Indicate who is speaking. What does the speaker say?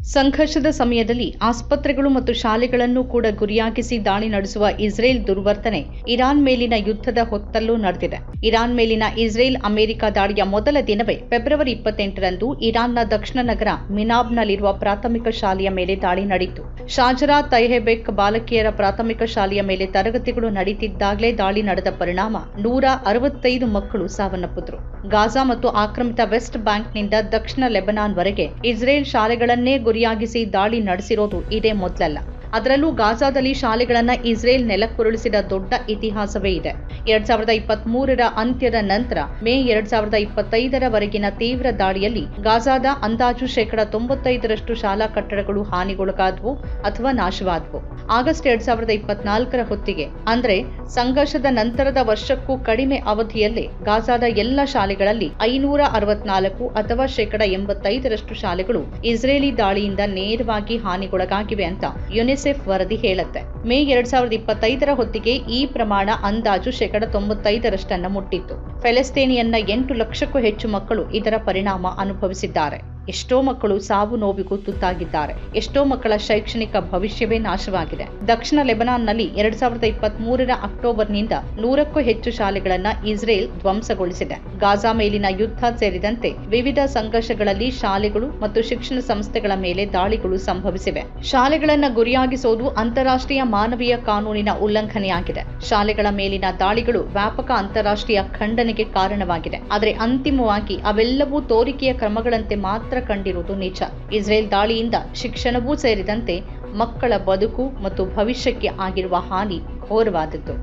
Speaker 1: ಸಂಘರ್ಷದ ಸಮಯದಲ್ಲಿ ಆಸ್ಪತ್ರೆಗಳು ಮತ್ತು ಶಾಲೆಗಳನ್ನು ಕೂಡ ಗುರಿಯಾಗಿಸಿ ದಾಳಿ ನಡೆಸುವ ಇಸ್ರೇಲ್ ದುರ್ವರ್ತನೆ ಇರಾನ್ ಮೇಲಿನ ಯುದ್ಧದ ಹೊತ್ತಲ್ಲೂ ನಡೆದಿದೆ. ಇರಾನ್ ಮೇಲಿನ ಇಸ್ರೇಲ್ ಅಮೆರಿಕ ದಾಳಿಯ ಮೊದಲ ದಿನವೇ ಫೆಬ್ರವರಿ 28ರಂದು ಇರಾನ್ನ ದಕ್ಷಿಣ ನಗರ ಮಿನಾಬ್ನಲ್ಲಿರುವ ಪ್ರಾಥಮಿಕ ಶಾಲೆಯ ಮೇಲೆ ದಾಳಿ ನಡೆಯಿತು. ಶಾಜರಾ ತೈಹೆಬೆಕ್ ಬಾಲಕಿಯರ ಪ್ರಾಥಮಿಕ ಶಾಲೆಯ ಮೇಲೆ ತರಗತಿಗಳು ನಡೆಯುತ್ತಿದ್ದಾಗಲೇ ದಾಳಿ ನಡೆದ ಪರಿಣಾಮ 165 ಮಕ್ಕಳು ಸಾವನ್ನಪ್ಪಿದ್ರು. ಗಾಜಾ ಮತ್ತು ಆಕ್ರಮಿತ ವೆಸ್ಟ್ ಬ್ಯಾಂಕ್ನಿಂದ ದಕ್ಷಿಣ ಲೆಬನಾನ್ವರೆಗೆ ಇಸ್ರೇಲ್ ಶಾಲೆಗಳನ್ನೇ ಗುರಿಯಾಗಿಸಿ ದಾಳಿ ನಡೆಸಿರೋದು ಇದೇ ಮೊದಲಲ್ಲ. ಅದರಲ್ಲೂ ಗಾಜಾದಲ್ಲಿ ಶಾಲೆಗಳನ್ನ ಇಸ್ರೇಲ್ ನೆಲಕ್ಕುರುಳಿಸಿದ ದೊಡ್ಡ ಇತಿಹಾಸವೇ ಇದೆ. 2023ರ ಅಂತ್ಯದ ನಂತರ ಮೇ 2025ರವರೆಗಿನ ತೀವ್ರ ದಾಳಿಯಲ್ಲಿ ಗಾಜಾದ ಅಂದಾಜು 95% ಶಾಲಾ ಕಟ್ಟಡಗಳು ಹಾನಿಗೊಳಗಾದವು ಅಥವಾ ನಾಶವಾದವು. ಆಗಸ್ಟ್ 2024ರ ಹೊತ್ತಿಗೆ, ಅಂದ್ರೆ ಸಂಘರ್ಷದ ನಂತರದ ವರ್ಷಕ್ಕೂ ಕಡಿಮೆ ಅವಧಿಯಲ್ಲೇ ಗಾಜಾದ ಎಲ್ಲ ಶಾಲೆಗಳಲ್ಲಿ 564 ಅಥವಾ 85% ಶಾಲೆಗಳು ಇಸ್ರೇಲಿ ದಾಳಿಯಿಂದ ನೇರವಾಗಿ ಹಾನಿಗೊಳಗಾಗಿವೆ ಅಂತ ಯುನಿಸೆಫ್ ವರದಿ ಹೇಳುತ್ತೆ. ಮೇ 2025ರ ಹೊತ್ತಿಗೆ ಈ ಪ್ರಮಾಣ ಅಂದಾಜು 95%ರಷ್ಟನ್ನು ಮುಟ್ಟಿತ್ತು. ಫೆಲೆಸ್ತೀನಿಯನ್ನ 8 ಲಕ್ಷಕ್ಕೂ ಹೆಚ್ಚು ಮಕ್ಕಳು ಇದರ ಪರಿಣಾಮ ಅನುಭವಿಸಿದ್ದಾರೆ. ಎಷ್ಟೋ ಮಕ್ಕಳು ಸಾವು ನೋವಿಗೂ ತುತ್ತಾಗಿದ್ದಾರೆ. ಎಷ್ಟೋ ಮಕ್ಕಳ ಶೈಕ್ಷಣಿಕ ಭವಿಷ್ಯವೇ ನಾಶವಾಗಿದೆ. ದಕ್ಷಿಣ ಲೆಬನಾನ್ನಲ್ಲಿ 2023ರ ಅಕ್ಟೋಬರ್ನಿಂದ 100ಕ್ಕೂ ಹೆಚ್ಚು ಶಾಲೆಗಳನ್ನ ಇಸ್ರೇಲ್ ಧ್ವಂಸಗೊಳಿಸಿದೆ. ಗಾಜಾ ಮೇಲಿನ ಯುದ್ಧ ಸೇರಿದಂತೆ ವಿವಿಧ ಸಂಘರ್ಷಗಳಲ್ಲಿ ಶಾಲೆಗಳು ಮತ್ತು ಶಿಕ್ಷಣ ಸಂಸ್ಥೆಗಳ ಮೇಲೆ ದಾಳಿಗಳು ಸಂಭವಿಸಿವೆ. ಶಾಲೆಗಳನ್ನ ಗುರಿಯಾಗಿಸುವುದು ಅಂತಾರಾಷ್ಟ್ರೀಯ ಮಾನವೀಯ ಕಾನೂನಿನ ಉಲ್ಲಂಘನೆಯಾಗಿದೆ. ಶಾಲೆಗಳ ಮೇಲಿನ ದಾಳಿಗಳು ವ್ಯಾಪಕ ಅಂತಾರಾಷ್ಟ್ರೀಯ ಖಂಡನೆಗೆ ಕಾರಣವಾಗಿದೆ. ಆದರೆ ಅಂತಿಮವಾಗಿ ಅವೆಲ್ಲವೂ ತೋರಿಕೆಯ ಕ್ರಮಗಳಂತೆ ಮಾತ್ರ ಕಂಡಿರುವುದು ನಿಜ. ಇಸ್ರೇಲ್ ದಾಳಿಯಿಂದ ಶಿಕ್ಷಣವೂ ಸೇರಿದಂತೆ ಮಕ್ಕಳ ಬದುಕು ಮತ್ತು ಭವಿಷ್ಯಕ್ಕೆ ಆಗಿರುವ ಹಾನಿ ಘೋರವಾದದ್ದು.